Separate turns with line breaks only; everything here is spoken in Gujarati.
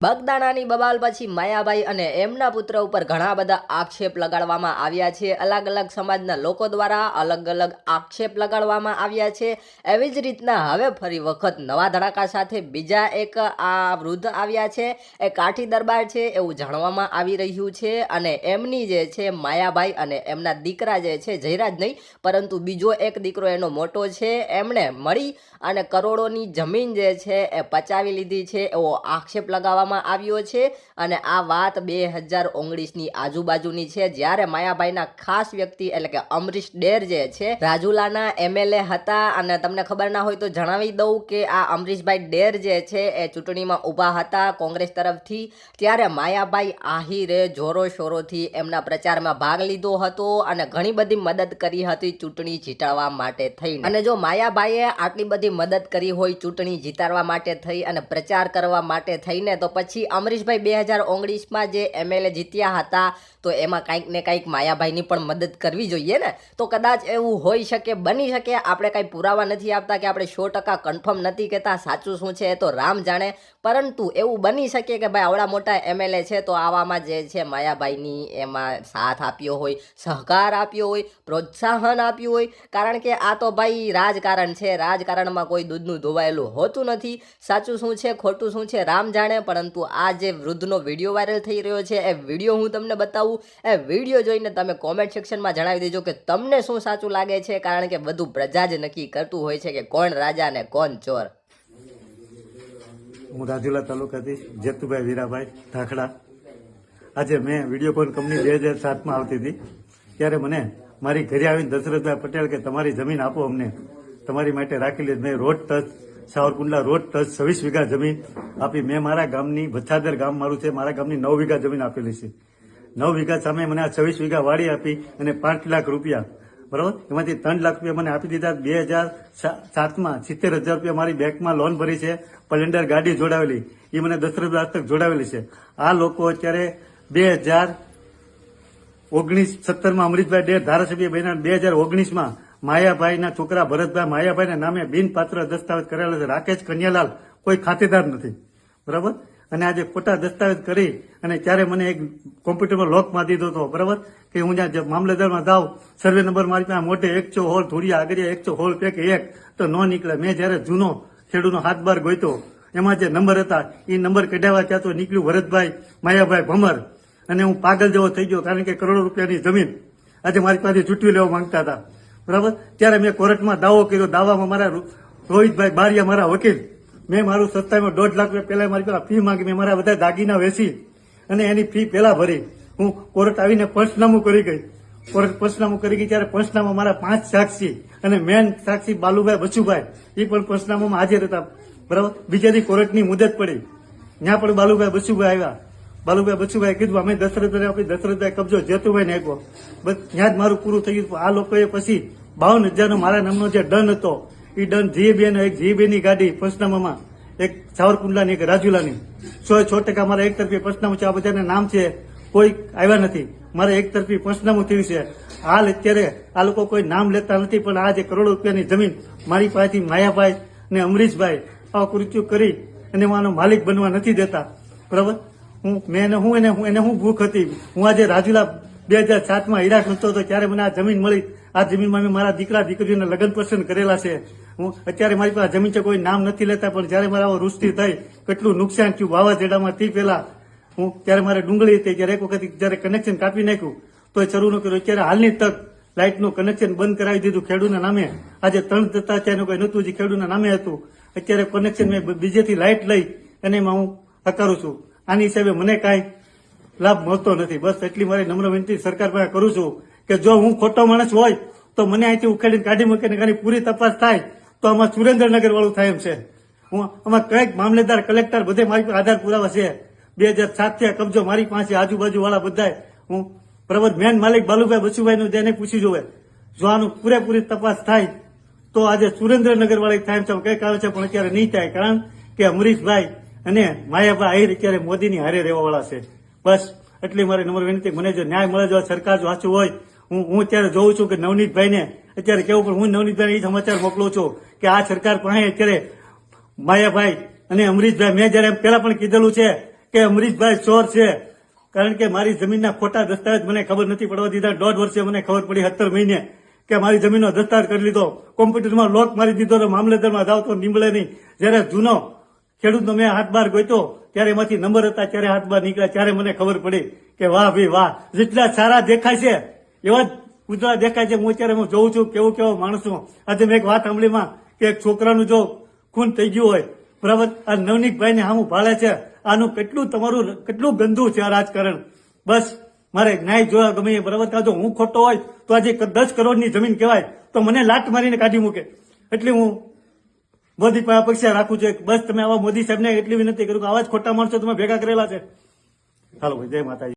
બગદાણાની બબાલ પછી માયાભાઈ અને એમના પુત્ર ઉપર ઘણા બધા આક્ષેપ લગાડવામાં આવ્યા છે. અલગ અલગ સમાજના લોકો દ્વારા અલગ અલગ આક્ષેપ લગાડવામાં આવ્યા છે. એવી જ રીતના હવે ફરી વખત નવા ધડાકા સાથે બીજા એક આ વૃદ્ધ આવ્યા છે. એ કાઠી દરબાર છે એવું જાણવામાં આવી રહ્યું છે. અને એમની જે છે માયાભાઈ અને એમના દીકરા જે છે જયરાજ નહીં પરંતુ બીજો એક દીકરો એનો મોટો છે, એમણે મળી અને કરોડોની જમીન જે છે એ પચાવી લીધી છે એવો આક્ષેપ લગાવવામાં આવ્યો છે. અને આ વાત 2019ની આજુબાજુની છે, જ્યારે માયાભાઈના ખાસ વ્યક્તિ એટલે કે અમરીશ ડેર જે છે રાજુલાના એમએલએ હતા. અને તમને ખબર ના હોય તો જણાવી દઉં કે આ અમરીશભાઈ ડેર જે છે એ ચૂંટણીમાં ઊભા હતા કોંગ્રેસ તરફથી. ત્યારે માયાભાઈ આહિરે જોરો શોરોથી એમના પ્રચારમાં ભાગ લીધો હતો અને ઘણી બધી મદદ કરી હતી ચૂંટણી જીતાડવા માટે થઈને. અને જો માયાભાઈએ આટલી બધી મદદ કરી હોય ચૂંટણી જીતાડવા માટે થઈ અને પ્રચાર કરવા માટે થઈને, તો પછી અમરીશભાઈ 2019માં જે એમએલએ જીત્યા હતા તો એમાં કંઈક ને કંઈક માયાભાઈની પણ મદદ કરવી જોઈએ ને. તો કદાચ એવું હોઈ શકે, બની શકે. આપણે કાંઈ પુરાવા નથી આપતા કે આપણે 100% કન્ફર્મ નથી કહેતા, સાચું શું છે એ તો રામ જાણે. પરંતુ એવું બની શકે કે ભાઈ આવડા મોટા એમએલએ છે તો આવામાં જે છે માયાભાઈની એમાં સાથ આપ્યો હોય, સહકાર આપ્યો હોય, પ્રોત્સાહન આપ્યું હોય. કારણ કે આ તો ભાઈ રાજકારણ છે, રાજકારણમાં કોઈ દૂધનું ધોવાયેલું હોતું નથી. સાચું શું છે ખોટું શું છે રામ જાણે. પરંતુ આ જે વૃદ્ધનો વિડીયો વાયરલ થઈ રહ્યો છે એ વિડીયો હું તમને બતાવું. એ વિડીયો જોઈને તમે કોમેન્ટ સેક્શનમાં જણાવી દેજો કે તમને શું સાચું લાગે છે. કારણ કે બધું પ્રજા જ નક્કી કરતું હોય છે કે કોણ રાજા ને કોણ ચોર.
હું રાજુલા તાલુકાથી જેતુભાઈ વીરાભાઈ ધાખડા. આજે મેં વિડીયોકોન કંપની 2007માં આવતી હતી ત્યારે મને મારી ઘરે આવીને દશરથભાઈ પટેલ કે તમારી જમીન આપો અમને, તમારી માટે રાખી લે. મેં road touch Savarkundla road touch 26 વીઘા જમીન આપી. મેં મારા ગામની ભચાદર ગામ મારું છે, મારા ગામની 9 વીઘા જમીન આપેલી છે. 9 વીઘા સામે મને આ 26 વીઘા વાડી આપી અને 5 લાખ રૂપિયા, બરાબર, એમાંથી 3 લાખ રૂપિયા મને આપી દીધા. 2007માં 70,000 રૂપિયા મારી બેંકમાં લોન ભરી છે, સ્પ્લેન્ડર ગાડી જોડાવેલી, એ મને દશરથભાઈ હસ્તક જોડાવેલી છે. આ લોકો અત્યારે 2017માં અમરીશભાઈ ડેર ધારાસભ્ય બન્યા. 2019માં માયાભાઈના છોકરા ભરતભાઈ માયાભાઈના નામે બિનપાત્ર દસ્તાવેજ કરેલા છે. રાકેશ કન્યાલાલ કોઈ ખાતેદાર નથી, બરાબર. અને આજે ખોટા દસ્તાવેજ કરી અને ત્યારે મને એક કોમ્પ્યુટરમાં લોક મારી દીધો હતો, બરાબર, કે હું જ્યાં મામલેદારમાં જાઉં, સર્વે નંબર મારી પાસે મોટે 100 હોલ ધોળિયા આગળિયા 100 હોલ પેક 1 તો ન નીકળે. મેં જયારે જૂનો ખેડૂતનો 7-12 ગોઈતો એમાં જે નંબર હતા એ નંબર કઢાવવા ત્યાં તો નીકળ્યું ભરતભાઈ માયાભાઈ ભમર. અને હું પાગલ જેવો થઈ ગયો, કારણ કે કરોડો રૂપિયાની જમીન આજે મારી પાસે ચૂંટવી લેવા માંગતા હતા, બરાબર. ત્યારે મેં કોર્ટમાં દાવો કર્યો. દાવામાં મારા રોહિતભાઈ બારિયા મારા વકીલ, મેં મારું સત્તામાં 1.5 લાખ રૂપિયા પહેલા મારી પેલા ફી માંગી. મેં મારા બધા દાગીના વેચી અને એની ફી પહેલા ભરી. હું કોર્ટ આવીને પંચનામું કરી ગઈ. કોર્ટ પંચનામું કરી ગઈ ત્યારે પંચનામા મારા 5 સાક્ષી અને મેન સાક્ષી બાલુભાઈ બચુભાઈ એ પણ પંચનામામાં હાજર હતા, બરાબર. બીજા દી કોર્ટની મુદત પડી, ત્યાં પણ બાલુભાઈ બચુભાઈ આવ્યા. બાલુભાઈ બચુભાઈ કીધું અમે દશરથભાઈ આપી, દશરથભાઈ કબજો જેતુભાઈને આપ્યો. બસ ત્યાં જ મારું પૂરું થઈ ગયું. આ લોકોએ પછી 52,000નો મારા નામનો જે દંડ હતો એ દંડ જીએબી એક જીએબીની ગાડી પંચનામામાં, એક સાવરકુંડલાની એક રાજુલાની 100% મારા એક તરફી પંચનામું છે. આ બધાના નામ છે, કોઈ આવ્યા નથી. મારે એક તરફી પંચનામું થયું છે. હાલ અત્યારે આ લોકો કોઈ નામ લેતા નથી, પણ આ જે કરોડો રૂપિયાની જમીન મારી પાસેથી માયાભાઈ ને અમરીશભાઈ આ કૃત્યુ કરી અને માનો માલિક બનવા નથી દેતા, બરાબર. એને હું ભૂખ હતી. હું આજે રાજુલા 2007માં હીરા ખર્ચતો હતો ત્યારે મને આ જમીન મળી. આ જમીનમાં મેં મારા દીકરા દીકરીઓને લગ્ન પસંદ કરેલા છે. હું અત્યારે મારી પાસે જમીન છે, કોઈ નામ નથી લેતા. પણ જયારે મારા વૃષ્ટિ થઈ, કેટલું નુકસાન થયું વાવાઝોડામાં, તે પહેલા હું ત્યારે મારે ડુંગળી હતી ત્યારે એક વખત જયારે કનેક્શન કાપી નાખ્યું તો શરૂ ન કર્યું. અત્યારે હાલની તક લાઇટનું કનેક્શન બંધ કરાવી દીધું ખેડૂતના નામે. આજે 3 દત્તા છે એનું કોઈ નતું, જે ખેડૂતના નામે હતું. અત્યારે કનેક્શન મેં બીજેથી લાઇટ લઈ અને એમાં હું હકારું છું. આની હિસાબે મને કાંઈ લાભ મળતો નથી. બસ એટલી મારી નમ્ર વિનંતી સરકાર પાસે કરું છું કે જો હું ખોટો માણસ હોય તો મને અહીંથી ઉખેડીને કાઢી મૂકીને આની પૂરી તપાસ થાય તો આમાં સુરેન્દ્રનગર વાળું થાય એમ છે. હું આમાં કંઈક મામલેદાર કલેક્ટર બધે મારી પાસે આધાર પુરાવા છે. 2007થી કબજો મારી પાસે, આજુબાજુ વાળા બધા. હું બરાબર મેન માલિક બાલુભાઈ બચુભાઈનું જેને પૂછી જોવે. જો આનું પૂરેપૂરી તપાસ થાય તો આજે સુરેન્દ્રનગર વાળી થાય છે. કંઈક આવે છે પણ અત્યારે નહીં થાય, કારણ કે અમરીશભાઈ અને માયાભાઈ આહિર અત્યારે મોદીની હારે રહેવા વાળા છે. બસ એટલી મારી નમ્ર વિનંતી. મને જો ન્યાય મળે, જો સરકાર જો સાચું હોય, હું અત્યારે જોઉં છું કે નવનીતભાઈને અત્યારે કેવું, પણ હું નવનીતભાઈને એ સમાચાર મોકલું છું કે આ સરકાર પાસે અત્યારે માયાભાઈ અને અમરીશભાઈ, મેં જયારે પેલા પણ કીધેલું છે કે અમરીશભાઈ ચોર છે, કારણ કે મારી જમીનના ખોટા દસ્તાવેજ મને ખબર નથી પડવા દીધા. 1.5 વર્ષે મને ખબર પડી 17 મહિને કે મારી જમીનનો દસ્તાવેજ કરી લીધો, કોમ્પ્યુટરમાં લોક મારી દીધો, તો મામલેદારમાં જાવ તો નીમળે નહીં. જ્યારે જૂનો ખેડૂતનો મેં હાથ બાર ગોઈતો ત્યારે એમાંથી નંબર હતા, ત્યારે હાથ બાર નીકળ્યા, ત્યારે મને ખબર પડી કે વાહ ભાઈ વાહ, જેટલા સારા દેખાય છે એવા જ ઉજળા દેખાય છે. હું અત્યારે હું જોઉં છું કેવો કેવો માણસ છું. આજે મેં એક વાત સાંભળીમાં કે એક છોકરાનું જો ખૂન થઈ ગયું હોય, બરાબર, આ નવનીતભાઈને સામું ભાળે છે. આનું કેટલું ગંદુ છે આ રાજકારણ. બસ મારે ન્યાય જોયા ગમે એ, બરાબર. કાં જો હું ખોટો હોય તો આજે 10 કરોડની જમીન કહેવાય તો મને લાત મારીને કાઢી મૂકે. એટલે હું મોદી પાસે અપેક્ષા રાખું છું. બસ તમે આવા મોદી સાહેબને એટલી વિનંતી કરું કે આવા જ ખોટા માણસો તમે ભેગા કરેલા છે. હાલો ભાઈ, જય માતાજી.